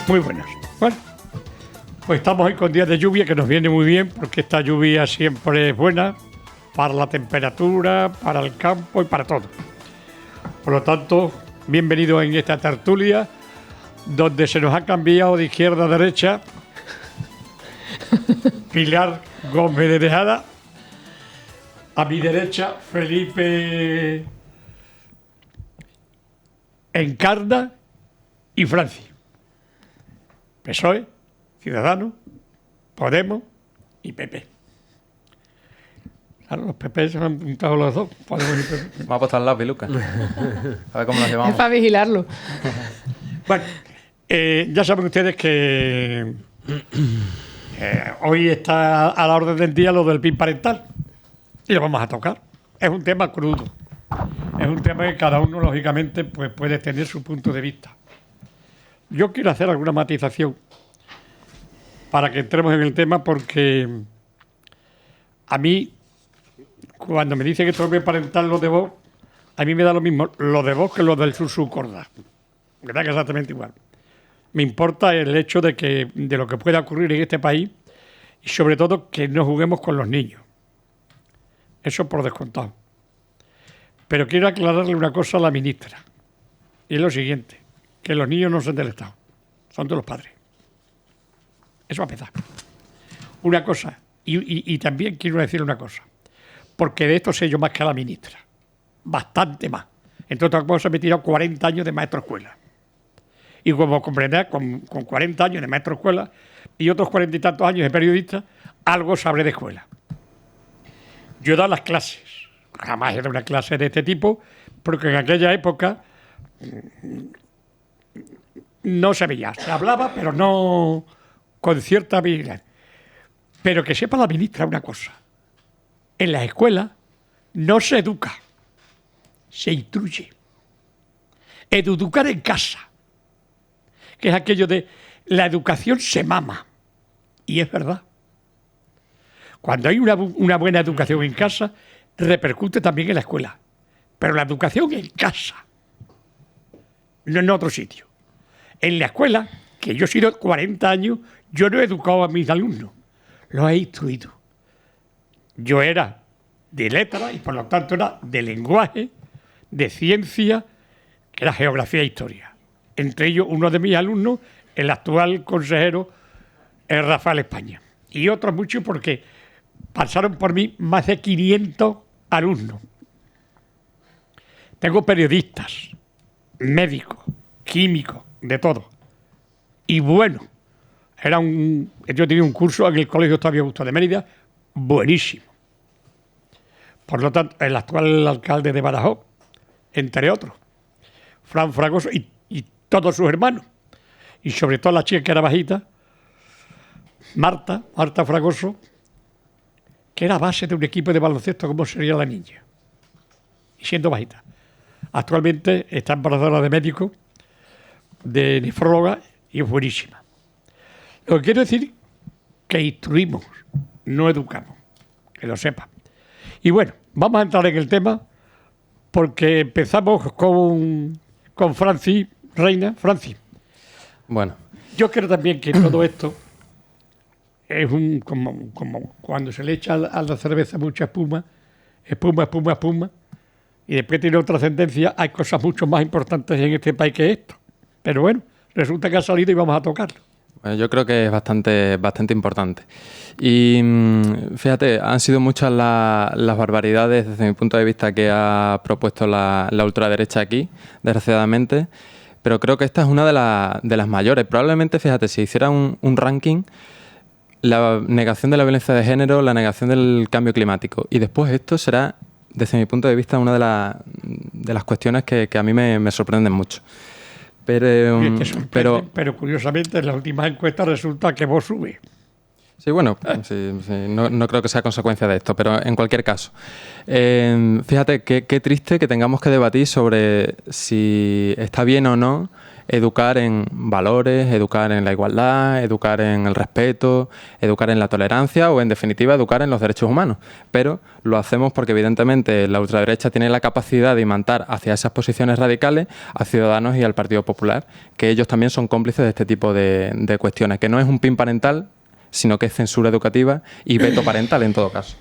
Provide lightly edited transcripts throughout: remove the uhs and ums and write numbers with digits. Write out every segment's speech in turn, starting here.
Muy buenas. Bueno, pues estamos hoy con días de lluvia, que nos viene muy bien, porque esta lluvia siempre es buena para la temperatura, para el campo y para todo. Por lo tanto, bienvenidos en esta tertulia, donde se nos ha cambiado de izquierda a derecha Pilar Gómez de Tejada, a mi derecha Felipe Encarna y Francis. PSOE, Ciudadanos, Podemos y PP. Claro, los PP se han pintado los dos. Podemos y PP. Vamos a apostar al lado, Piluca. A ver cómo nos llevamos. Es para vigilarlo. Bueno, ya saben ustedes que hoy está a la orden del día lo del PIN parental. Y lo vamos a tocar. Es un tema crudo. Es un tema que cada uno, lógicamente, pues puede tener su punto de vista. Yo quiero hacer alguna matización para que entremos en el tema, porque a mí, cuando me dicen que tengo que parentar lo de voz, a mí me da lo mismo lo de voz que lo del susurcorda. Me da exactamente igual. Me importa el hecho de lo que pueda ocurrir en este país y sobre todo que no juguemos con los niños. Eso por descontado. Pero quiero aclararle una cosa a la ministra. Y es lo siguiente. Que los niños no son del Estado, son de los padres. Eso va a empezar. Una cosa, y también quiero decir una cosa, porque de esto sé yo más que a la ministra, bastante más. Entre otras cosas, me he tirado 40 años de maestro de escuela. Y como comprenderás, con 40 años de maestro de escuela y otros 40 y tantos años de periodista, algo sabré de escuela. Yo he dado las clases, jamás he dado una clase de este tipo, porque en aquella época no se veía, se hablaba, pero no con cierta habilidad. Pero que sepa la ministra una cosa: en las escuelas no se educa, se instruye. Educar en casa, que es aquello de la educación se mama. Y es verdad. Cuando hay una buena educación en casa, repercute también en la escuela. Pero la educación en casa, no en otro sitio. En la escuela, que yo he sido 40 años, yo no he educado a mis alumnos, los he instruido. Yo era de letras y por lo tanto era de lenguaje, de ciencia, que era geografía e historia. Entre ellos, uno de mis alumnos, el actual consejero, es Rafael España. Y otros muchos, porque pasaron por mí más de 500 alumnos. Tengo periodistas, médicos, químicos, de todo. Y bueno, yo tenía un curso en el Colegio Octavio Augusto de Mérida, buenísimo. Por lo tanto, el actual alcalde de Badajoz, entre otros, Fran Fragoso y todos sus hermanos. Y sobre todo la chica que era bajita, Marta Fragoso, que era base de un equipo de baloncesto como sería la niña. Y siendo bajita. Actualmente está embarazada de médico, de nefróloga, y es buenísima. Lo que quiero decir es que instruimos, no educamos, que lo sepan. Y bueno, vamos a entrar en el tema, porque empezamos con Francis Reina. Francis. Bueno. Yo creo también que todo esto es como cuando se le echa a la cerveza mucha espuma, y después tiene otra trascendencia. Hay cosas mucho más importantes en este país que esto. Pero bueno, resulta que ha salido y vamos a tocarlo. Yo creo que es bastante importante. Y fíjate, han sido muchas las barbaridades desde mi punto de vista que ha propuesto la ultraderecha aquí, desgraciadamente, pero creo que esta es una de las mayores. Probablemente, fíjate, si hiciera un ranking, la negación de la violencia de género, la negación del cambio climático, y después esto será, desde mi punto de vista, una de las cuestiones que a mí me sorprenden mucho. Pero curiosamente en las últimas encuestas resulta que vos sube. Sí, bueno, sí, no creo que sea consecuencia de esto, pero en cualquier caso, fíjate qué triste que tengamos que debatir sobre si está bien o no educar en valores, educar en la igualdad, educar en el respeto, educar en la tolerancia o, en definitiva, educar en los derechos humanos. Pero lo hacemos porque, evidentemente, la ultraderecha tiene la capacidad de imantar hacia esas posiciones radicales a Ciudadanos y al Partido Popular, que ellos también son cómplices de este tipo de cuestiones, que no es un PIN parental, sino que es censura educativa y veto parental en todo caso.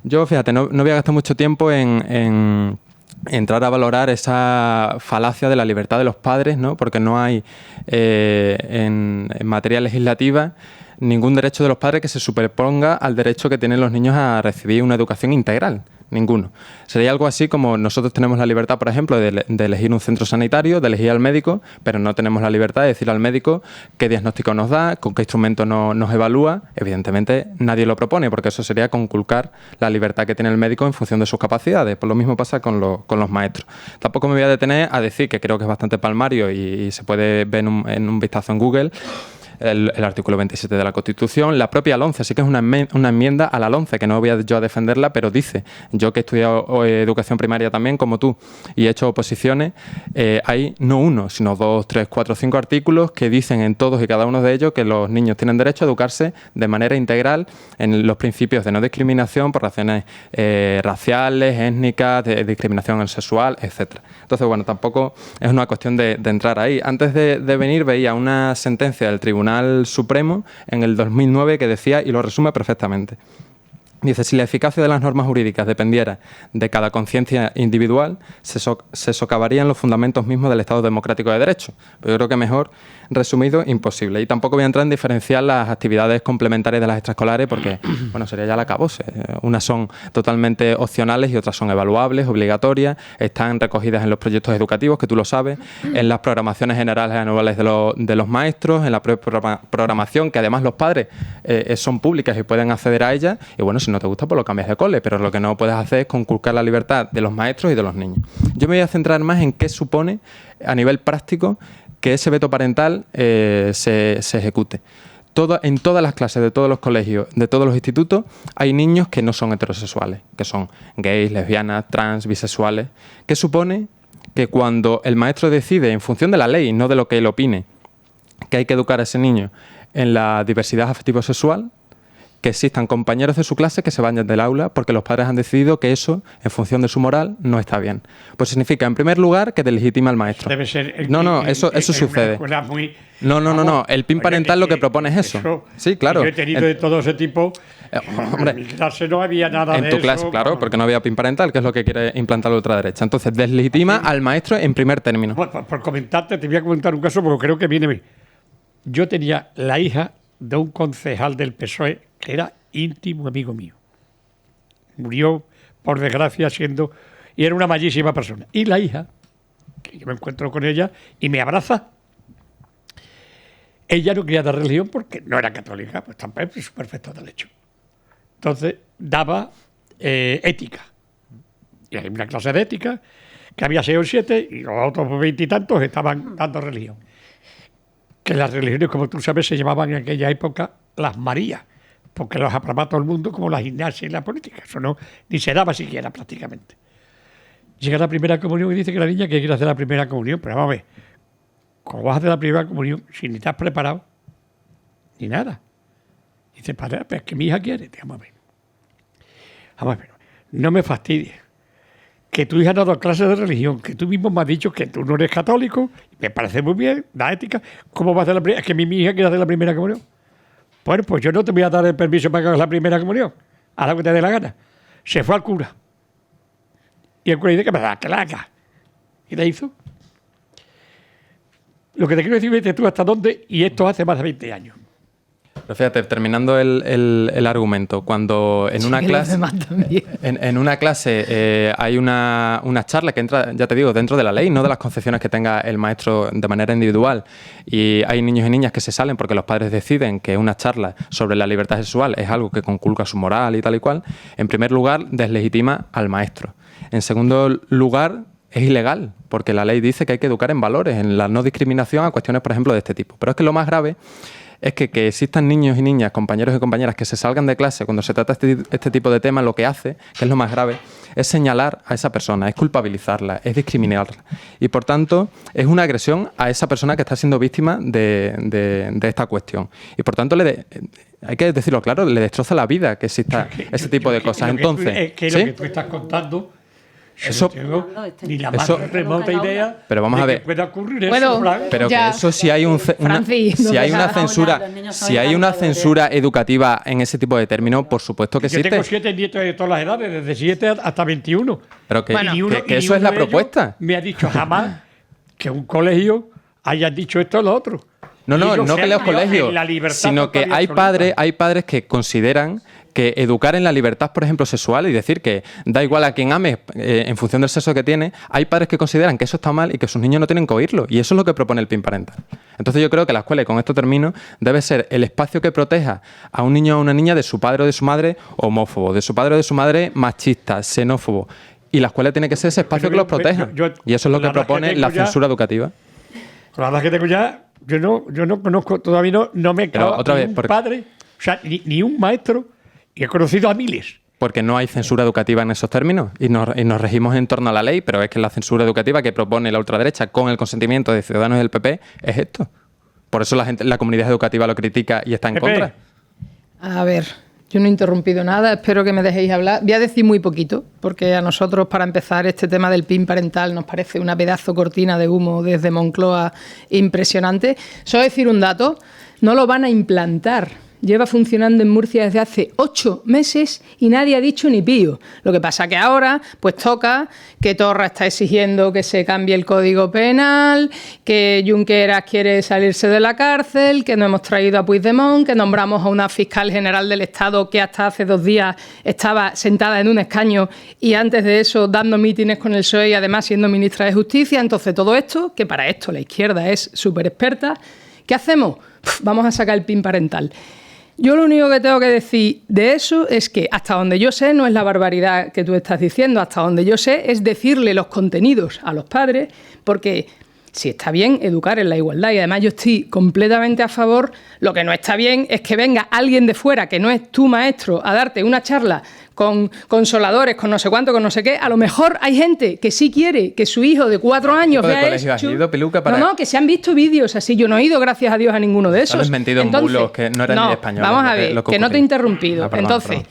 Yo, fíjate, no voy a gastar mucho tiempo en entrar a valorar esa falacia de la libertad de los padres, ¿no? Porque no hay en materia legislativa ningún derecho de los padres que se superponga al derecho que tienen los niños a recibir una educación integral. Ninguno. Sería algo así como nosotros tenemos la libertad, por ejemplo, de elegir un centro sanitario, de elegir al médico, pero no tenemos la libertad de decir al médico qué diagnóstico nos da, con qué instrumento nos evalúa. Evidentemente nadie lo propone, porque eso sería conculcar la libertad que tiene el médico en función de sus capacidades. Pues lo mismo pasa con los maestros. Tampoco me voy a detener a decir, que creo que es bastante palmario y se puede ver en un vistazo en Google, el artículo 27 de la Constitución, la propia LOMCE, así que es una enmienda a la LOMCE, que no voy yo a defenderla, pero dice, yo que he estudiado educación primaria también, como tú, y he hecho oposiciones, hay no uno, sino 2, 3, 4, 5 artículos que dicen en todos y cada uno de ellos que los niños tienen derecho a educarse de manera integral en los principios de no discriminación por razones raciales, étnicas, de discriminación sexual, etcétera. Entonces, bueno, tampoco es una cuestión de entrar ahí. Antes de venir veía una sentencia del Tribunal Supremo en el 2009 que decía, y lo resume perfectamente. Dice, si la eficacia de las normas jurídicas dependiera de cada conciencia individual, se socavarían los fundamentos mismos del Estado democrático de derecho. Pero yo creo que mejor resumido, imposible. Y tampoco voy a entrar en diferenciar las actividades complementarias de las extraescolares porque, bueno, sería ya la acabose. Unas son totalmente opcionales y otras son evaluables, obligatorias, están recogidas en los proyectos educativos, que tú lo sabes, en las programaciones generales anuales de los maestros, en la programación, que además los padres son públicas y pueden acceder a ellas. Y bueno, si no te gusta, pues lo cambias de cole, pero lo que no puedes hacer es conculcar la libertad de los maestros y de los niños. Yo me voy a centrar más en qué supone, a nivel práctico, que ese veto parental se ejecute. En todas las clases de todos los colegios, de todos los institutos, hay niños que no son heterosexuales, que son gays, lesbianas, trans, bisexuales, que supone que cuando el maestro decide, en función de la ley, no de lo que él opine, que hay que educar a ese niño en la diversidad afectivo-sexual, que existan compañeros de su clase que se vayan del aula porque los padres han decidido que eso, en función de su moral, no está bien. Pues significa, en primer lugar, que deslegitima al maestro. Debe ser eso sucede. No. El PIN parental lo que propone es eso. Sí, claro. Yo he tenido de todo ese tipo. Hombre, en mi clase no había nada de eso. En tu clase, claro, porque no había PIN parental, que es lo que quiere implantar la ultraderecha. Entonces, deslegitima al maestro en primer término. Bueno, por comentarte, te voy a comentar un caso porque creo que viene bien. Yo tenía la hija de un concejal del PSOE que era íntimo amigo mío. Murió, por desgracia, y era una bellísima persona. Y la hija, que yo me encuentro con ella y me abraza, ella no quería dar religión porque no era católica, pues tampoco es su perfecto derecho. Entonces, daba ética. Y hay una clase de ética que había 6 o 7 y los otros 20 y tantos estaban dando religión. Que las religiones, como tú sabes, se llamaban en aquella época las Marías, porque los aprobaba todo el mundo como la gimnasia y la política. Eso no, ni se daba siquiera prácticamente. Llega la primera comunión y dice que la niña que quiere hacer la primera comunión, pero vamos a ver, ¿cómo vas a hacer la primera comunión si ni estás preparado? Ni nada. Dice, padre, pero es que mi hija quiere. Vamos a ver, no me fastidies. Que tu hija no ha dado clases de religión, que tú mismo me has dicho que tú no eres católico, me parece muy bien, da ética. ¿Cómo va a hacer la primera? Es que mi hija quiere hacer la primera comunión. Bueno, pues yo no te voy a dar el permiso para que hagas la primera comunión. Haz lo que te dé la gana. Se fue al cura. Y el cura dice que me da, que la haga. Y la hizo. Lo que te quiero decir es tú hasta dónde, y esto hace más de 20 años. Pero fíjate, terminando el argumento, cuando en una clase hay una charla que entra, ya te digo, dentro de la ley, no de las concepciones que tenga el maestro de manera individual, y hay niños y niñas que se salen porque los padres deciden que una charla sobre la libertad sexual es algo que conculca su moral y tal y cual, en primer lugar, deslegitima al maestro. En segundo lugar, es ilegal, porque la ley dice que hay que educar en valores, en la no discriminación a cuestiones, por ejemplo, de este tipo. Pero es que lo más grave es que existan niños y niñas, compañeros y compañeras que se salgan de clase cuando se trata este tipo de temas, lo que hace, que es lo más grave, es señalar a esa persona, es culpabilizarla, es discriminarla. Y por tanto, es una agresión a esa persona que está siendo víctima de esta cuestión. Y por tanto, hay que decirlo claro, le destroza la vida que exista ese tipo de cosas. Entonces, es que lo que tú estás contando, eso, no tengo ni la más remota idea, pero vamos a ver, que pueda ocurrir bueno, eso. Pero ya, que eso si hay una censura educativa en ese tipo de términos, por supuesto que Yo existe. tengo 7 nietos de todas las edades, desde 7 hasta 21. Pero que, Bueno, que eso es la propuesta. Me ha dicho jamás que un colegio haya dicho esto o lo otro. No Ellos que se los han criado colegios, en la libertad sino que total y hay absoluta. padres que consideran que educar en la libertad, por ejemplo, sexual y decir que da igual a quien ame en función del sexo que tiene, hay padres que consideran que eso está mal y que sus niños no tienen que oírlo. Y eso es lo que propone el PIN parental. Entonces yo creo que la escuela, y con esto termino, debe ser el espacio que proteja a un niño o a una niña de su padre o de su madre homófobo, de su padre o de su madre machista, xenófobo. Y la escuela tiene que ser ese espacio que los proteja. Y eso es lo que propone la censura educativa. Con la edad que tengo ya, yo no conozco, todavía no me he Pero quedado otra vez, un porque- padre, o sea, ni un maestro, y he conocido a miles. Porque no hay censura educativa en esos términos y nos regimos en torno a la ley, pero es que la censura educativa que propone la ultraderecha con el consentimiento de Ciudadanos del PP es esto. Por eso la comunidad educativa lo critica y está en Pepe. contra. A ver, yo no he interrumpido nada, espero que me dejéis hablar. Voy a decir muy poquito, porque a nosotros, para empezar, este tema del PIN parental nos parece una pedazo cortina de humo desde Moncloa impresionante. Solo decir un dato, no lo van a implantar. Lleva funcionando en Murcia desde hace 8 meses y nadie ha dicho ni pío. Lo que pasa que ahora, pues toca que Torra está exigiendo que se cambie el Código Penal, que Junqueras quiere salirse de la cárcel, que no hemos traído a Puigdemont, que nombramos a una fiscal general del Estado que hasta hace 2 días estaba sentada en un escaño y antes de eso dando mítines con el PSOE y además siendo ministra de Justicia. Entonces todo esto, que para esto la izquierda es súper experta, ¿qué hacemos? Vamos a sacar el PIN parental. Yo lo único que tengo que decir de eso es que hasta donde yo sé no es la barbaridad que tú estás diciendo, hasta donde yo sé es decirle los contenidos a los padres, porque si está bien educar en la igualdad y además yo estoy completamente a favor, lo que no está bien es que venga alguien de fuera que no es tu maestro a darte una charla con consoladores, con no sé cuánto, con no sé qué. A lo mejor hay gente que sí quiere que su hijo de 4 años ¿Qué tipo de vea colegio has eso. ido, Piluca, para- No, que se han visto vídeos así. Yo no he ido, gracias a Dios, a ninguno de esos. Has mentido en bulos que no eran ni españoles, Vamos a lo que- ver, lo que que no te he ocurrió. interrumpido. Ah, perdón, Entonces, perdón.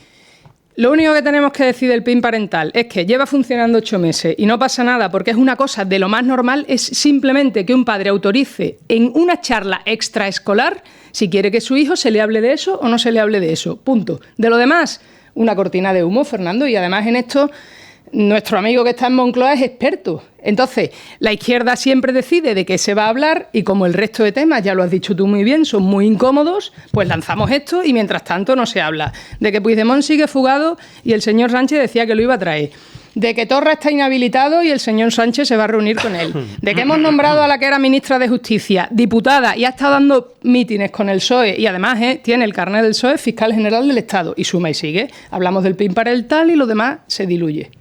lo único que tenemos que decir del PIN parental es que lleva funcionando 8 meses y no pasa nada porque es una cosa de lo más normal, es simplemente que un padre autorice en una charla extraescolar si quiere que su hijo se le hable de eso o no se le hable de eso. Punto. De lo demás, una cortina de humo, Fernando, y además en esto nuestro amigo que está en Moncloa es experto. Entonces, la izquierda siempre decide de qué se va a hablar y como el resto de temas, ya lo has dicho tú muy bien, son muy incómodos, pues lanzamos esto y mientras tanto no se habla. De que Puigdemont sigue fugado y el señor Sánchez decía que lo iba a traer. De que Torra está inhabilitado y el señor Sánchez se va a reunir con él. De que hemos nombrado a la que era ministra de Justicia, diputada, y ha estado dando mítines con el PSOE y además tiene el carnet del PSOE, fiscal general del Estado. Y suma y sigue. Hablamos del PIN parental y lo demás se diluye.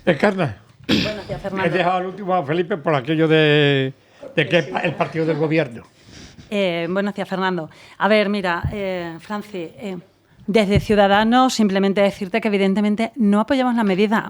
Encarna, Buenos días, he Fernando. dejado al último a Felipe por aquello de que es el partido del gobierno. Buenos días, Fernando. A ver, mira, Francis, desde Ciudadanos simplemente decirte que evidentemente no apoyamos la medida.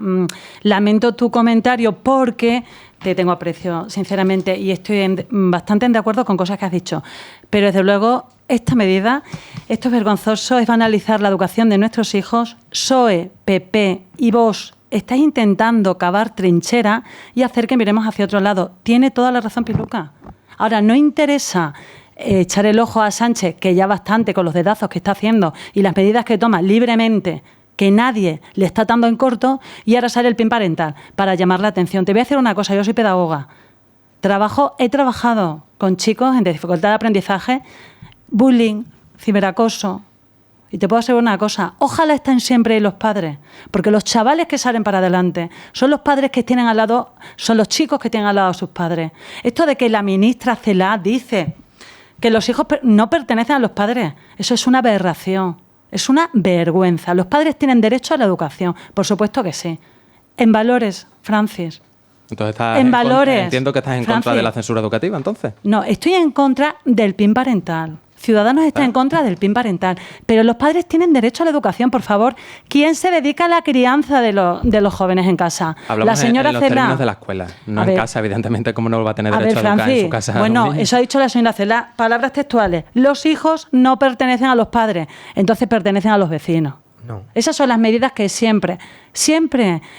Lamento tu comentario porque te tengo aprecio, sinceramente, y estoy bastante de acuerdo con cosas que has dicho. Pero desde luego, esta medida, esto es vergonzoso, es banalizar la educación de nuestros hijos. PSOE, PP y Vox estáis intentando cavar trinchera y hacer que miremos hacia otro lado. Tiene toda la razón Piluca. Ahora, no interesa echar el ojo a Sánchez, que ya bastante con los dedazos que está haciendo y las medidas que toma libremente, que nadie le está dando en corto, y ahora sale el PIN parental para llamar la atención. Te voy a decir una cosa, yo soy pedagoga. He trabajado con chicos en dificultad de aprendizaje, bullying, ciberacoso. Y te puedo asegurar una cosa, ojalá estén siempre ahí los padres, porque los chavales que salen para adelante son los padres que tienen al lado, son los chicos que tienen al lado a sus padres. Esto de que la ministra Celaá dice que los hijos no pertenecen a los padres, eso es una aberración, es una vergüenza. Los padres tienen derecho a la educación, por supuesto que sí. En valores, Francis. Entonces En valores, entiendo que estás en contra Francis. de la censura educativa, entonces. No, estoy en contra del PIN parental. Ciudadanos está en contra del PIN parental, pero los padres tienen derecho a la educación, por favor. ¿Quién se dedica a la crianza de los jóvenes en casa? Hablamos la señora en los Cela. términos de la escuela, no en casa, evidentemente, como no va a tener derecho a educar Francis, en su casa. bueno, eso ha dicho la señora Cela, palabras textuales. Los hijos no pertenecen a los padres, entonces pertenecen a los vecinos. No. Esas son las medidas que siempre,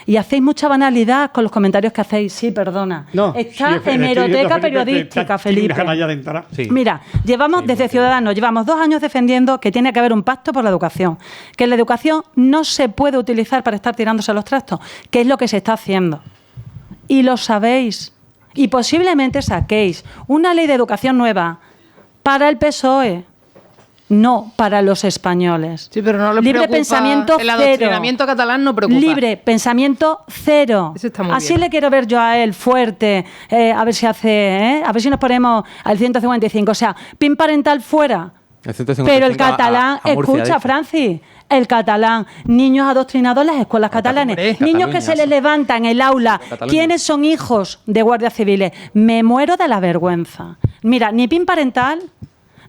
y hacéis mucha banalidad con los comentarios que hacéis. Sí, perdona. No, Está sí, en hemeroteca periodística, tiene Felipe. ganas ya de entrar. Sí. Mira, desde Ciudadanos, llevamos 2 años defendiendo que tiene que haber un pacto por la educación, que la educación no se puede utilizar para estar tirándose los trastos, que es lo que se está haciendo. Y lo sabéis. Y posiblemente saquéis una ley de educación nueva para el PSOE. No para los españoles. Sí, pero no les Libre preocupa. pensamiento El cero. adoctrinamiento catalán no preocupa. Libre pensamiento cero. Eso está muy Así bien. le quiero ver yo a él fuerte, a ver si hace, a ver si nos ponemos al 155. O sea, PIN parental fuera. El 155 Pero el catalán, a Murcia, escucha, dice. Francis, el catalán, niños adoctrinados en las escuelas catalanes, Cataluña, niños que se les sí. levanta en el aula, Cataluña. ¿quiénes son hijos de guardias civiles? Me muero de la vergüenza. Mira, ni PIN parental,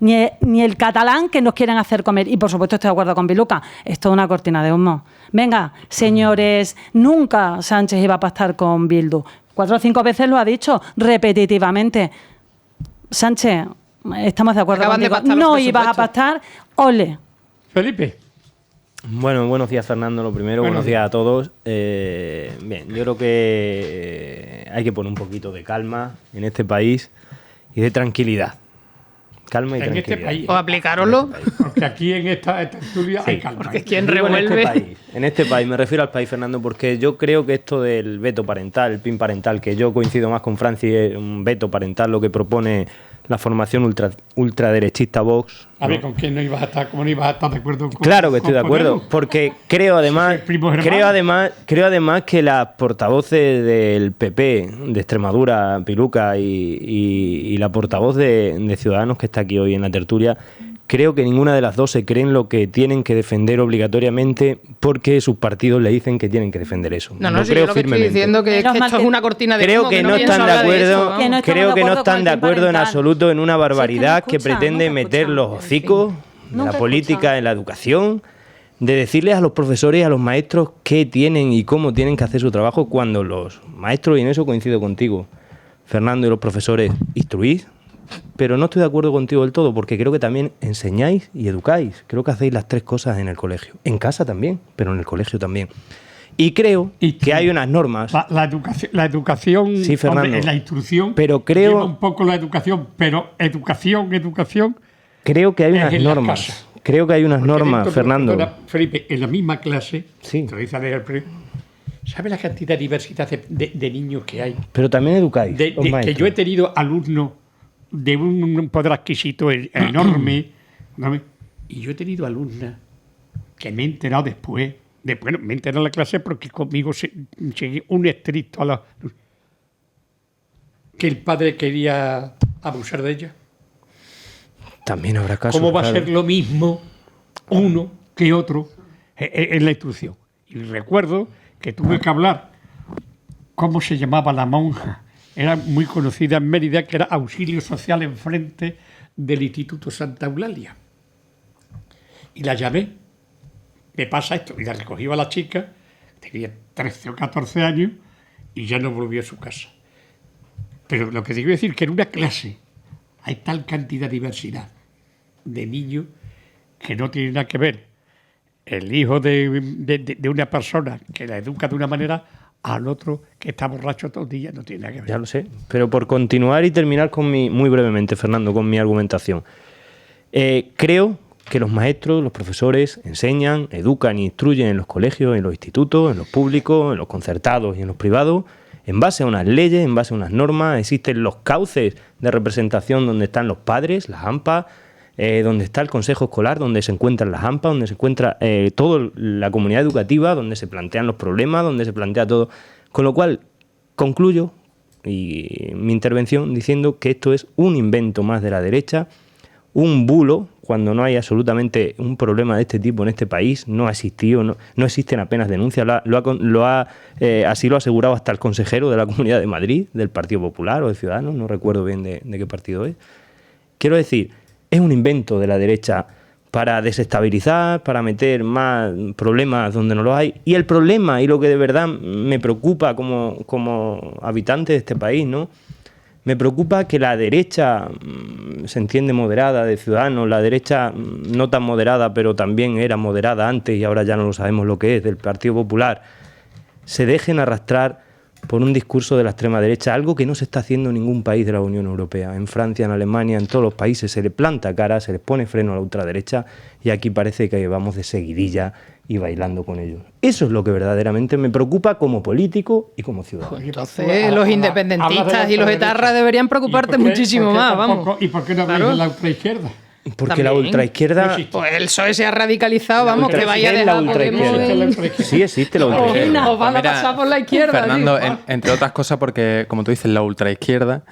ni el catalán que nos quieren hacer comer. Y por supuesto estoy de acuerdo con Piluca, esto es una cortina de humo. Venga, señores, nunca Sánchez iba a pactar con Bildu. 4 o 5 veces lo ha dicho, repetitivamente. Sánchez, estamos de acuerdo Acaban de contigo. pactar los No ibas a presupuestos. pactar, ole. Felipe. Bueno, buenos días, Fernando, lo primero. Buenos Buenos días a todos. Bien, yo creo que hay que poner un poquito de calma en este país y de tranquilidad. Calma y En este tranquilidad. país. O aplicároslo. Porque aquí en esta tertulia hay calma. porque quien Digo revuelve. En este país, me refiero al país, Fernando, porque yo creo que esto del veto parental, el PIN parental, que yo coincido más con Francis, es un veto parental, lo que propone la formación ultraderechista Vox. A ver, ¿no? ¿con quién no ibas a estar? ¿Cómo no ibas a estar de acuerdo con Claro que estoy de con acuerdo, Podemos? porque creo además, primo hermano. creo además que las portavoces del PP de Extremadura, Piluca, y la portavoz de Ciudadanos que está aquí hoy en la tertulia, creo que ninguna de las dos se creen lo que tienen que defender obligatoriamente porque sus partidos le dicen que tienen que defender eso. No, Lo si creo yo lo que estoy firmemente. diciendo que es Menos que mal esto que- es una cortina de Creo humo, que no pienso están de hablar acuerdo, eso. Que no estamos creo de que no acuerdo con están el de PIN acuerdo en parental. absoluto en una Si es que no barbaridad que escuchan, pretende nunca meter escuchan. los hocicos de Nunca la política escuchan. en la educación, de decirles a los profesores y a los maestros qué tienen y cómo tienen que hacer su trabajo cuando los maestros, y en eso coincido contigo, Fernando, y los profesores instruís, pero no estoy de acuerdo contigo del todo porque creo que también enseñáis y educáis. Creo que hacéis las 3 cosas en el colegio. En casa también, pero en el colegio también. Y creo que hay unas normas. La educación, Sí, Fernando. hombre, en la instrucción, Pero creo- lleva un poco la educación, pero educación, Creo que hay es unas en la normas. casa. Creo que hay unas porque normas, dentro, Fernando. perdona, Felipe, en la misma clase, Sí. te lo dice Alex Alfredo, ¿sabes la cantidad de diversidad de niños que hay? Pero también educáis. los Que maestros. yo he tenido alumnos de un poder adquisito enorme, ¿no? Y yo he tenido alumnas que me he enterado después, bueno, me he enterado en la clase porque conmigo seguí un estricto a la... que el padre quería abusar de ella. También habrá casos. ¿Cómo va a claro. ser lo mismo uno que otro en la instrucción? Y recuerdo que tuve que hablar cómo se llamaba la monja. Era muy conocida en Mérida, que era auxilio social enfrente del Instituto Santa Eulalia. Y la llamé. Me pasa esto. Y la recogí a la chica, tenía 13 o 14 años, y ya no volvió a su casa. Pero lo que te quiero decir es que en una clase hay tal cantidad de diversidad de niños que no tiene nada que ver el hijo de una persona que la educa de una manera al otro que está borracho todo el día, no tiene nada que ver. Ya lo sé. Pero por continuar y terminar con muy brevemente, Fernando, con mi argumentación. Creo que los maestros, los profesores enseñan, educan e instruyen en los colegios, en los institutos, en los públicos, en los concertados y en los privados, en base a unas leyes, en base a unas normas. Existen los cauces de representación donde están los padres, las AMPA, donde está el consejo escolar, donde se encuentran las AMPA, donde se encuentra toda la comunidad educativa, donde se plantean los problemas, donde se plantea todo. Con lo cual, concluyo mi intervención diciendo que esto es un invento más de la derecha, un bulo, cuando no hay absolutamente un problema de este tipo en este país, no ha existido, no existen apenas denuncias, así lo ha asegurado hasta el consejero de la Comunidad de Madrid, del Partido Popular o de Ciudadanos, no recuerdo bien de qué partido es. Quiero decir es un invento de la derecha para desestabilizar, para meter más problemas donde no los hay. Y el problema, y lo que de verdad me preocupa como habitante de este país, ¿no? Me preocupa que la derecha, se entiende moderada de Ciudadanos, la derecha no tan moderada, pero también era moderada antes y ahora ya no lo sabemos lo que es, del Partido Popular, se dejen arrastrar por un discurso de la extrema derecha, algo que no se está haciendo en ningún país de la Unión Europea. En Francia, en Alemania, en todos los países se le planta cara, se les pone freno a la ultraderecha y aquí parece que vamos de seguidilla y bailando con ellos. Eso es lo que verdaderamente me preocupa como político y como ciudadano. Entonces los independentistas y los etarras deberían preocuparte muchísimo más, vamos. ¿Y por qué no habláis de la ultraizquierda? Porque También. la ultraizquierda... Pues el PSOE se ha radicalizado, vamos, que vaya a dejar a Podemos Sí existe la ultraizquierda. os van a pasar por la izquierda. Fernando, tío. entre otras cosas, porque, como tú dices, la ultraizquierda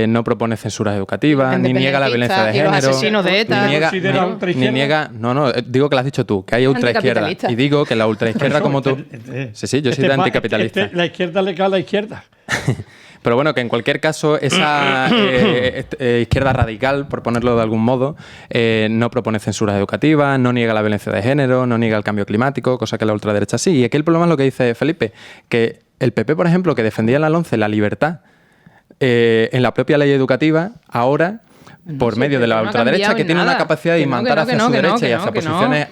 no propone censuras educativas, ni niega la violencia de Y los género. asesinos de ETA. Ni niega, ¿Considera ultraizquierda? ni niega. No, digo que lo has dicho tú, que hay ultraizquierda. Anticapitalista. Y digo que la ultraizquierda, como tú. Sí, yo soy de anticapitalista. La izquierda le cae a la izquierda. Pero bueno, que en cualquier caso, esa izquierda radical, por ponerlo de algún modo, no propone censuras educativas, no niega la violencia de género, no niega el cambio climático, cosa que la ultraderecha sí. Y aquí el problema es lo que dice Felipe, que el PP, por ejemplo, que defendía en la LONCE la libertad en la propia ley educativa, ahora... por medio de la ultraderecha, que tiene una capacidad de imantar hacia su derecha y hacia posiciones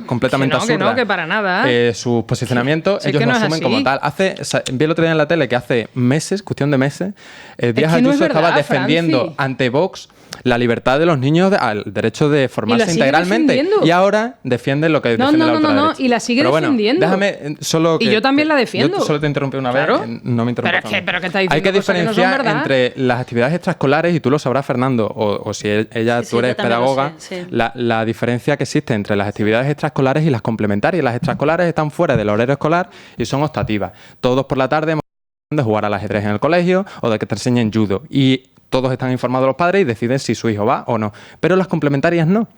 completamente absurdas. Que para nada. Sus posicionamientos, Si es ellos que no no es asumen así. como tal. Vi el otro día en la tele que hace meses, cuestión de meses, Díaz que no es Ayuso estaba verdad, defendiendo Franci. ante Vox la libertad de los niños al derecho de formarse sigue integralmente. defendiendo. Y ahora defiende lo que defiende la ultraderecha. y la sigue Pero bueno, defendiendo. déjame solo Y yo también la defiendo. Yo solo te interrumpí una Claro. vez, no me interrumpas. Pero es que estáis Hay que diciendo cosas que no son diferenciar verdad. entre las actividades extraescolares, y tú lo sabrás, Fernando, o si ella, Sí, tú eres yo también lo pedagoga, sé, sí. la diferencia que existe entre las actividades extraescolares y las complementarias. Las extraescolares están fuera del horario escolar y son optativas. Todos por la tarde hemos de jugar al ajedrez en el colegio o de que te enseñen judo. Y todos están informados los padres y deciden si su hijo va o no. Pero las complementarias no,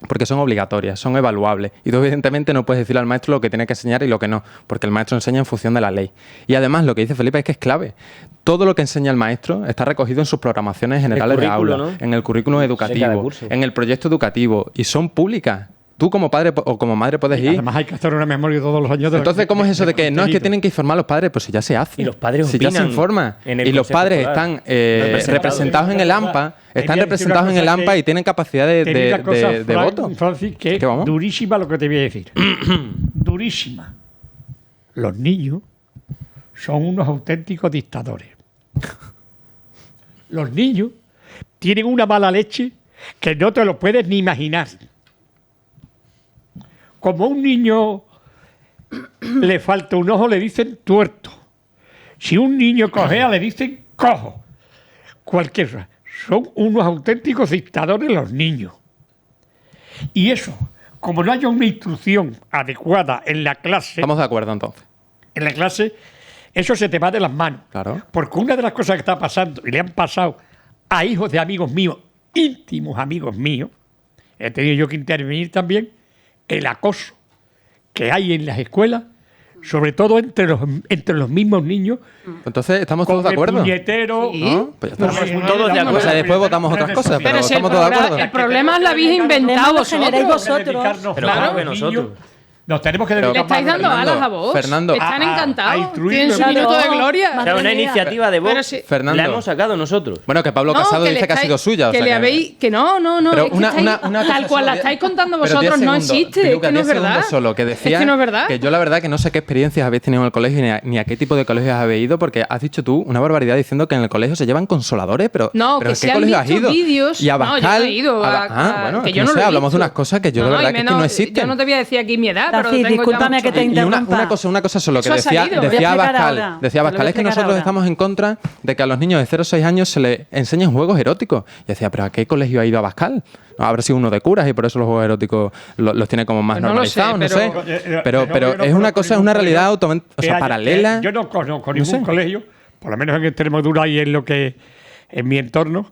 porque son obligatorias, son evaluables. Y tú evidentemente no puedes decirle al maestro lo que tiene que enseñar y lo que no, porque el maestro enseña en función de la ley. Y además lo que dice Felipe es que es clave. Todo lo que enseña el maestro está recogido en sus programaciones generales de aula, ¿no? en el currículum cada educativo, curso. en el proyecto educativo, y son públicas. Tú como padre o como madre puedes ir. Además hay que hacer una memoria todos los años. Entonces, ¿cómo es eso de que no es que tienen que informar a los padres? Pues si ya se hace. Y los padres si ya se opinan informa. en el Y los Consejo padres Escolar. están representados en el AMPA. Están Te representados en el AMPA y tienen capacidad de voto. Francis, que ¿Qué vamos? durísima lo que te voy a decir. Durísima. Los niños son unos auténticos dictadores. Los niños tienen una mala leche que no te lo puedes ni imaginar. Como a un niño le falta un ojo, le dicen tuerto. Si un niño cojea, le dicen cojo. Cualquiera. Son unos auténticos dictadores los niños. Y eso, como no haya una instrucción adecuada en la clase, Estamos de acuerdo entonces. eso se te va de las manos. Claro. Porque una de las cosas que está pasando, y le han pasado a hijos de amigos míos, íntimos amigos míos, he tenido yo que intervenir también, el acoso que hay en las escuelas, sobre todo entre los mismos niños, Entonces, ¿estamos todos de acuerdo? puñetero, Sí. ¿No? Pues ya está. Estamos todos de acuerdo. O sea, después votamos otras cosas, pero Pero si el, estamos todos de programa- acuerdo. el problema es la habéis inventado Lo generáis vosotros. vosotros. Pero claro, claro que nosotros. nos tenemos que Pero- dedicar Le estáis más dando a- alas a vos. Fernando. Están A encantados. instruir Tienen su los minuto de niños. gloria. O sea, una Madre mía. iniciativa de Vox Pero si- Fernando. la hemos sacado nosotros. Bueno, que Pablo Casado que dice le que ha sido estáis- suya. o Que sea le que- habéis. Que no. Pero es que una estáis- cosa tal cual la solo, estáis contando pero 10 vosotros no segundos, existe. Piluca, Es que no es 10 segundos verdad. solo, que decía Es que no es verdad. que yo la verdad que no sé qué experiencias habéis tenido en el colegio ni a qué tipo de colegios habéis ido, porque has dicho tú una barbaridad diciendo que en el colegio se llevan consoladores, pero No, ¿pero que ¿en se qué han colegio has visto ido? vídeos. Y a No, yo no Bascal, he ido bueno, que es yo no no sé, lo he hablamos de visto. unas cosas que yo de No, verdad y que es que menos- no existen. Yo no te voy a decir aquí mi edad, pero Francis, tengo ya discúlpame mucho que te tiempo. Y interrumpa. una cosa solo que Eso ha decía, salido. Voy a decía explicar Abascal, ahora. decía Te lo voy a Abascal, es que explicar nosotros ahora. estamos en contra de que a los niños de 0 a 6 años se les enseñen juegos eróticos. Y decía, ¿pero a qué colegio ha ido Abascal? No, habrá sido uno de curas y por eso los juegos eróticos los tiene como más Pues no lo sé, normalizados, no pero- sé. Pero yo no es una conozco cosa, es ningún una realidad colegio que haya- paralela. Yo no conozco No ningún sé. colegio, por lo menos en Extremadura y en lo que en mi entorno,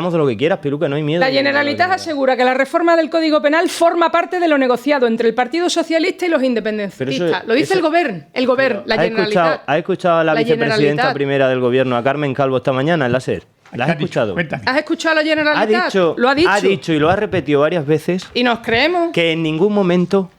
hablamos de lo que quieras, Piluca, no hay miedo. La Generalitat asegura que la reforma del Código Penal forma parte de lo negociado entre el Partido Socialista y los independentistas. Lo dice el Gobierno, la Generalitat. ¿Has escuchado a la vicepresidenta primera del Gobierno, a Carmen Calvo, esta mañana en la SER? ¿La has escuchado? ¿Has escuchado a la Generalitat? Lo ha dicho. Ha dicho y lo ha repetido varias veces. Y nos creemos. Que en ningún momento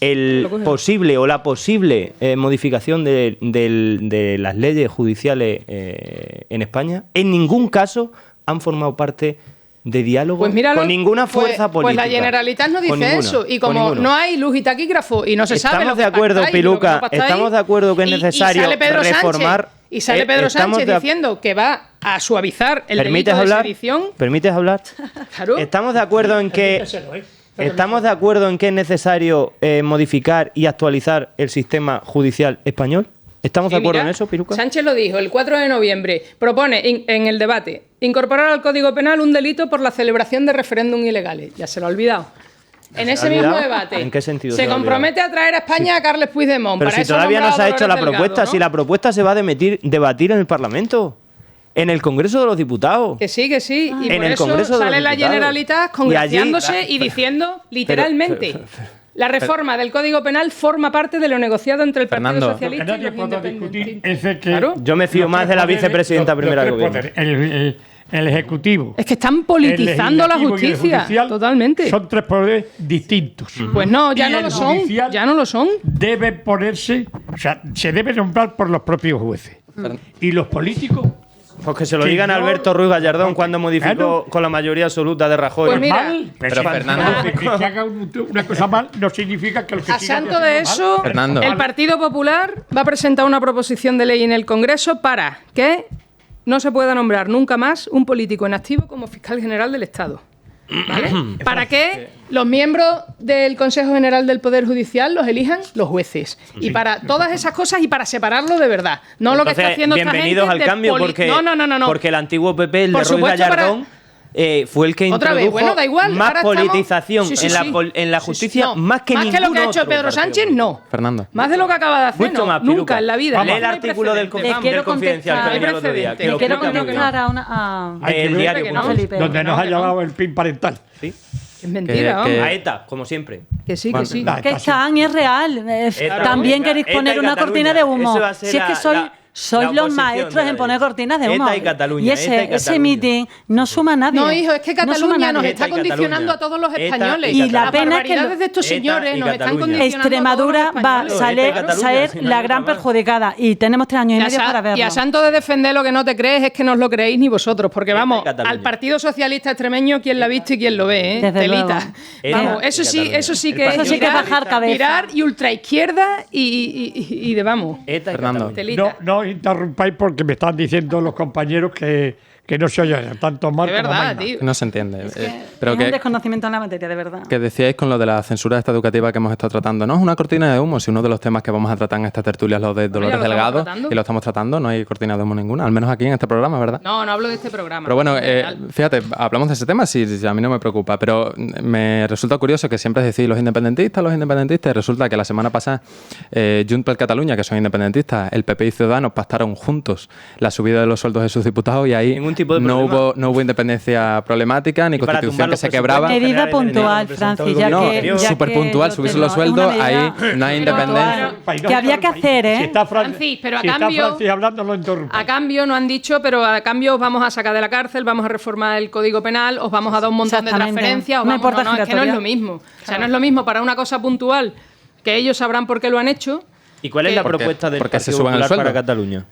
el posible o la posible modificación de las leyes judiciales en España, en ningún caso han formado parte de diálogo pues míralo, con ninguna fuerza política. Pues la Generalitat no dice eso. Y como no hay luz y taquígrafo y no se sabe lo que estamos de acuerdo, pactáis, Piluca, lo que no estamos de acuerdo que es necesario reformar. Y sale Pedro Sánchez diciendo que va a suavizar el delito de sedición. ¿Permites hablar? Claro. Estamos de acuerdo en que es necesario modificar y actualizar el sistema judicial español. ¿Estamos de acuerdo en eso, Piluca? Sánchez lo dijo el 4 de noviembre. Propone en el debate incorporar al Código Penal un delito por la celebración de referéndum ilegales. Ya se lo ha olvidado. En ese mismo debate. ¿En qué sentido se compromete a traer a España a Carles Puigdemont. Pero para si todavía no se ha hecho la propuesta, ¿no? si la propuesta se va a debatir en el Parlamento, en el Congreso de los Diputados. Que sí. Y en por el eso Congreso sale de los la Diputados. Generalitat congraciándose y diciendo literalmente... La reforma del Código Penal forma parte de lo negociado entre el Partido Fernando, Socialista y los independentistas. Es de que Claro. Yo me fío más de la vicepresidenta primera del gobierno. El Ejecutivo. Es que están politizando la el legislativo y el justicia. judicial Totalmente. Son tres poderes distintos. Pues no, ya Y no el lo son. judicial Ya no lo son. Debe ponerse, o sea, se debe nombrar por los propios jueces. Y los políticos. Pues que se lo Que digan a no- Alberto Ruiz Gallardón cuando modificó Claro. con la mayoría absoluta de Rajoy. Pues mira, Mal, pero Fernando- que haga una cosa mal no significa que los que A sigan santo de haciendo eso, mal, Fernando. el Partido Popular va a presentar una proposición de ley en el Congreso para que no se pueda nombrar nunca más un político en activo como fiscal general del Estado. ¿Vale? Para que los miembros del Consejo General del Poder Judicial los elijan los jueces. Y para todas esas cosas y para separarlo de verdad. No lo que está Entonces, haciendo esta gente. bienvenidos al de cambio porque, No. porque el antiguo PP, el de Por Ruiz supuesto, Gallardón, fue el que Otra vez, introdujo bueno, da igual, más ahora estamos- politización Sí, sí, en, la, sí. en la justicia, No, más que lo que ha ningún hecho otro Pedro partido Sánchez, político. no. Fernando. Más de lo que acaba de hacer, Mucho no. más, Nunca Piluca. en la vida. Lee el No hay artículo del precedentes. quiero Confidencial que contestar. venía el otro día. Le que Le lo quiero explica muy bien. contestar a Hay que El ver diario que no, punto. Felipe. donde nos No, ha que no. llamado el PIN parental. ¿Sí? Es mentira, Que- vamos. A ETA, como siempre. Que sí, que Bueno, sí. da- que están y es real. ETA, También venga, queréis ETA poner y una Cataluña. cortina de humo. Ese va a ser Si es que sois la los oposición maestros de la en poner ley. cortinas de humo. ETA y Cataluña, Y ETA y ese Cataluña. meeting no suma a nadie. No, hijo, es que No suma a Cataluña nos nadie. está ETA y condicionando Cataluña. a todos los ETA y españoles. Y la Las pena es que barbaridades de estos ETA y señores nos están Cataluña. condicionando Extremadura a todos los va a españoles. ETA y salir Cataluña, si no la hay gran otra más. perjudicada. Y tenemos 3 años y medio para verlo. Y a santo de defender lo que no te crees es que no os lo creéis ni vosotros, porque ETA y vamos, Cataluña. al Partido Socialista Extremeño, quién la ha visto y quién lo ve, ¿eh? Desde Telita. luego. ETA Vamos, y eso sí Cataluña. que El es Partido Eso sí que es bajar cabeza. mirar y ultraizquierda y de vamos. ETA y Fernando. Cataluña. Telita. No interrumpáis porque me están diciendo los compañeros que no se oyen tanto mal De como verdad, mal. tío. No se entiende. Pero es un que, desconocimiento en la materia, de verdad. que decíais con lo de la censura esta educativa que hemos estado tratando. No es una cortina de humo, si uno de los temas que vamos a tratar en esta tertulia es lo de Dolores lo estamos Delgado, tratando. y lo estamos tratando, no hay cortina de humo ninguna, al menos aquí en este programa, ¿verdad? No hablo de este programa. Pero bueno, en general. fíjate, hablamos de ese tema, sí, a mí no me preocupa, pero me resulta curioso que siempre decís los independentistas, y resulta que la semana pasada Junts per Catalunya, que son independentistas, el PP y Ciudadanos pactaron juntos la subida de los sueldos de sus diputados y ahí Ningún tipo de no problema. no hubo independencia problemática ni Y para constitución tumbar que los se quebraba. presupuestos Medida generales de puntual, representado Francis, del ya No, gobierno que... anterior. ya súper que puntual, lo subirse tenemos. los sueldos, Es una medida ahí no hay puntual. independencia. Que había que hacer, ¿eh? Si está Francis, pero a si está cambio- Francis hablando, lo interrumpa. A cambio, no han dicho, pero a cambio os vamos a sacar de la cárcel, vamos a reformar el Código Penal, os vamos a dar un montón de Exactamente. transferencias. Una puerta es que no es giratoria. lo mismo. O sea, no es lo mismo para una cosa puntual, que ellos sabrán por qué lo han hecho. ¿Y cuál es la Porque- propuesta del porque se Partido suban el Popular sueldo. para Cataluña?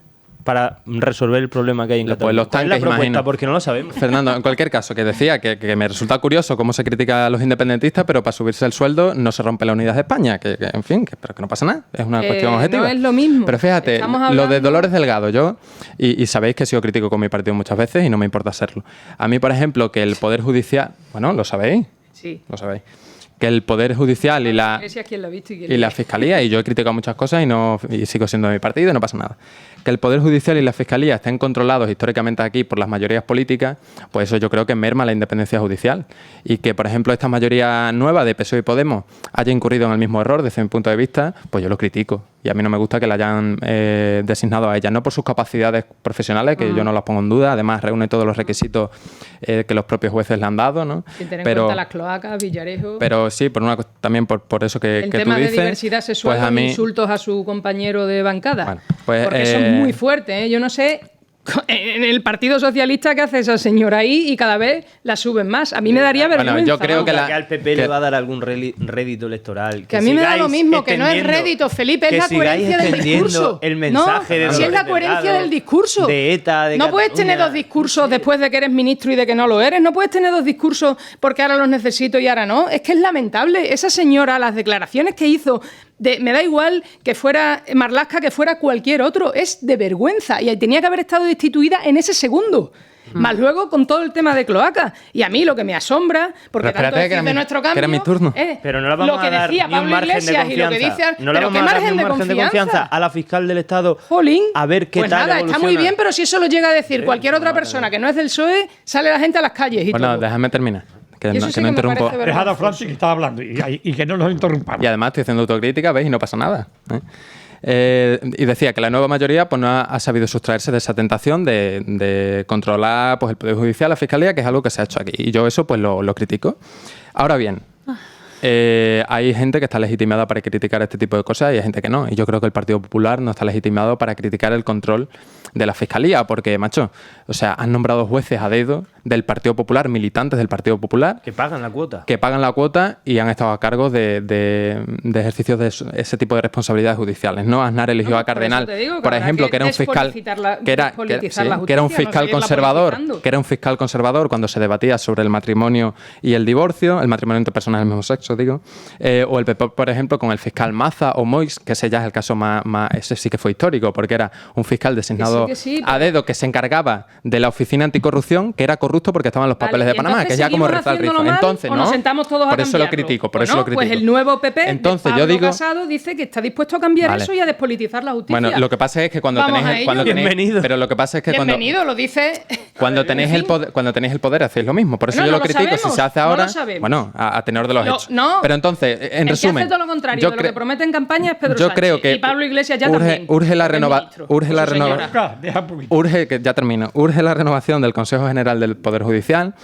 Para resolver el problema que hay en Pues Cataluña. los ¿Cuál es la tanques, propuesta? imagino. Porque no lo sabemos. Fernando, en cualquier caso, que decía que me resulta curioso cómo se critica a los independentistas, pero para subirse el sueldo no se rompe la unidad de España. En fin, pero que no pasa nada. Es una cuestión objetiva. no es lo mismo. Pero fíjate, Estamos lo hablando- de Dolores Delgado, yo, y sabéis que he sido crítico con mi partido muchas veces y no me importa serlo. A mí, por ejemplo, que el Poder Judicial, bueno, lo sabéis, Sí. lo sabéis, que el Poder Judicial y la... Ese es quien lo ha visto y quién Y lo la ve. Fiscalía, y yo he criticado muchas cosas y sigo siendo de mi partido y no pasa nada. Que el Poder Judicial y la Fiscalía estén controlados históricamente aquí por las mayorías políticas, pues eso yo creo que merma la independencia judicial. Y que, por ejemplo, esta mayoría nueva de PSOE y Podemos haya incurrido en el mismo error desde mi punto de vista, pues yo lo critico. Y a mí no me gusta que la hayan designado a ella, no por sus capacidades profesionales, que yo no las pongo en duda, además reúne todos los requisitos que los propios jueces le han dado, ¿no? Sin tener en cuenta las cloacas, Villarejo. Pero sí, también por eso que el tú tema dices, de diversidad sexual pues a con mí, insultos a su compañero de bancada. Bueno, pues, porque eso es muy fuerte, ¿eh? Yo no sé en el Partido Socialista, que hace esa señora ahí y cada vez la suben más. A mí me daría vergüenza. Bueno, yo creo que al PP le va a dar algún rédito electoral. Que a mí me da lo mismo, que no es rédito, Felipe, es la coherencia del discurso. El mensaje de si es la coherencia del discurso. De ETA, de no puedes tener dos discursos después de que eres ministro y de que no lo eres. No puedes tener dos discursos porque ahora los necesito y ahora no. Es que es lamentable. Esa señora, las declaraciones que hizo, me da igual que fuera Marlaska, que fuera cualquier otro, es de vergüenza. Y tenía que haber estado destituida en ese segundo. Más luego con todo el tema de cloacas. Y a mí lo que me asombra, porque tanto decir de nuestro cambio, que era mi turno. Pero no le vamos lo que a dar decía ni un Pablo margen de Iglesias y lo que confianza. dice... No le pero vamos qué a dar ni un margen de confianza a la fiscal del Estado. Jolín, A ver qué pues tal nada, está muy bien, pero si eso lo llega a decir cualquier otra persona que no es del PSOE, sale la gente a las calles y Bueno, todo. déjame terminar. Que Y eso no, sí que no que me interrumpo. parece Dejad a Francis que estaba hablando y que no nos interrumpamos. Y además estoy haciendo autocrítica, ¿veis? Y no pasa nada. Y decía que la nueva mayoría pues, no ha sabido sustraerse de esa tentación de controlar pues, el Poder Judicial, la Fiscalía, que es algo que se ha hecho aquí. Y yo eso pues lo critico. Ahora bien, hay gente que está legitimada para criticar este tipo de cosas y hay gente que no. Y yo creo que el Partido Popular no está legitimado para criticar el control de la Fiscalía, porque, macho, o sea, han nombrado jueces a dedo del Partido Popular, militantes del Partido Popular, Que pagan la cuota. que pagan la cuota y han estado a cargo de ejercicios de ese tipo de responsabilidades judiciales. ¿No? Aznar eligió a Cardenal, por ejemplo, que era un fiscal que era un fiscal conservador, cuando se debatía sobre el matrimonio y el divorcio, el matrimonio entre personas del mismo sexo, digo, o el PP, por ejemplo, con el fiscal Maza o Moix, que ese ya es el caso más ese sí que fue histórico, porque era un fiscal designado a dedo que se encargaba de la oficina anticorrupción, que era corrupto porque estaban los papeles de Panamá, que ya como reza el rizo. Entonces, ¿no? Nos sentamos todos por a eso lo cambiarlo. critico, Pues el nuevo PP, entonces, Pablo yo digo, Casado, dice que está dispuesto a cambiar eso y a despolitizar la justicia. Bueno, lo que pasa es que cuando Vamos tenéis, a ello. Bienvenido. pero lo que pasa es que Bienvenido, lo dice... cuando tenéis el poder hacéis lo mismo. Por eso No, yo no lo lo critico. sabemos, Si se hace no ahora, lo sabemos. bueno, a tenor de los hechos. No. Pero entonces, en El resumen, que hace todo lo contrario de lo que promete en campaña es Pedro yo Sánchez. creo que y Pablo Iglesias ya también. urge la renovación. Deja un poquito. Urge la renovación del Consejo General del Poder Judicial.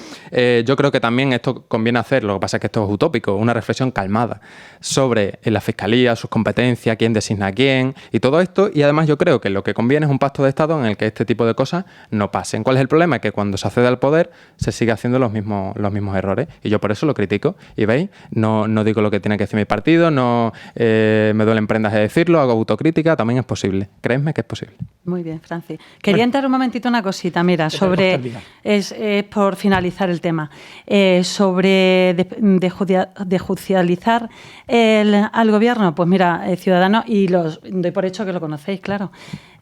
Yo creo que también esto conviene hacer, lo que pasa es que esto es utópico, una reflexión calmada sobre la Fiscalía, sus competencias, quién designa a quién y todo esto. Y además yo creo que lo que conviene es un pacto de Estado en el que este tipo de cosas no pasen. ¿Cuál es el problema? Que cuando se accede al poder se sigue haciendo los mismos errores. Y yo por eso lo critico. Y veis, no digo lo que tiene que decir mi partido, no me duelen prendas de decirlo, hago autocrítica, también es posible. Creedme que es posible. Muy bien, Francis. Quería entrar un momentito una cosita, mira, sobre... Es por finalizar el tema. Sobre de judicializar al gobierno, pues mira, Ciudadanos, y los doy por hecho que lo conocéis, claro,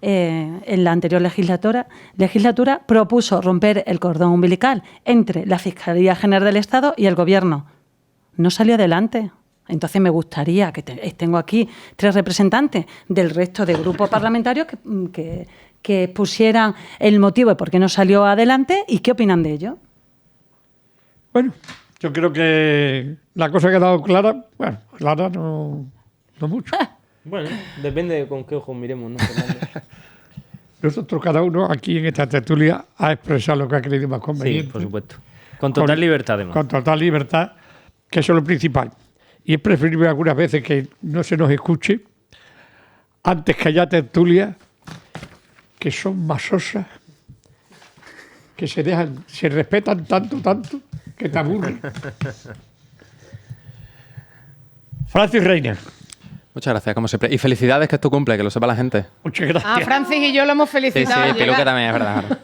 en la anterior legislatura propuso romper el cordón umbilical entre la Fiscalía General del Estado y el Gobierno. No salió adelante. Entonces me gustaría, que tengo aquí 3 representantes del resto de grupos parlamentarios que expusieran el motivo de por qué no salió adelante y qué opinan de ello. Bueno, yo creo que la cosa ha quedado clara. Bueno, clara no mucho. Bueno, depende de con qué ojos miremos, ¿no, Fernando? Nosotros, cada uno aquí en esta tertulia, ha expresado lo que ha creído más conveniente. Sí, por supuesto. Con total libertad, además. Con total libertad, que eso es lo principal. Y es preferible algunas veces que no se nos escuche antes que haya tertulias que son masosas, que se respetan tanto, que te aburren. Francis Reina. Muchas gracias, como siempre. Y felicidades, que es tu cumple, que lo sepa la gente. Muchas gracias. Ah, Francis y yo lo hemos Sí, felicitado. Piluca también, es verdad.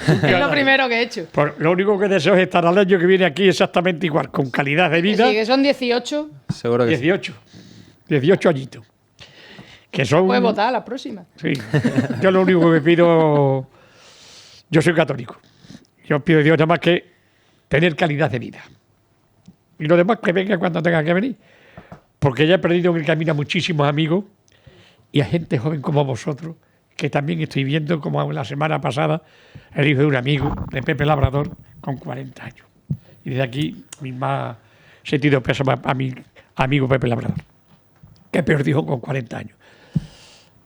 Es lo primero que he hecho. Lo único que deseo es estar al año que viene aquí exactamente igual, con calidad de vida. Sí, que son 18. Seguro que 18 añitos. Que son... Puedes votar a la próxima. Sí. Yo lo único que me pido... Yo soy católico. Yo pido a Dios nada más que tener calidad de vida. Y lo demás que venga cuando tenga que venir. Porque ya he perdido en el camino a muchísimos amigos y a gente joven como vosotros, que también estoy viendo, como la semana pasada, el hijo de un amigo, de Pepe Labrador, con 40 años. Y desde aquí, mi más sentido pésame a mi amigo Pepe Labrador, que perdió con 40 años.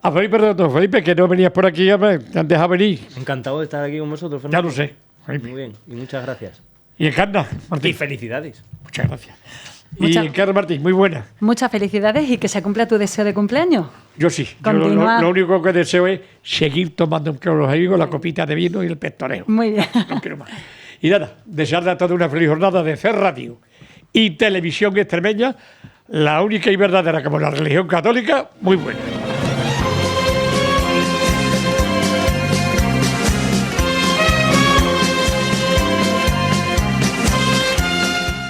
A Felipe, que no venías por aquí, te han dejado venir. Encantado de estar aquí con vosotros, Ya Fernando. lo sé. Muy bien, y muchas gracias. Y Encarna, Martín. Y felicidades. Muchas gracias. Y Carlos Martín, muy buena. Muchas felicidades y que se cumpla tu deseo de cumpleaños. Yo sí. Yo lo único que deseo es seguir tomando con los amigos la copita de vino y el pestoreo. Muy bien. No quiero más. Y nada, desearle a toda una feliz jornada de CER Radio y Televisión Extremeña, la única y verdadera como la religión católica, muy buena.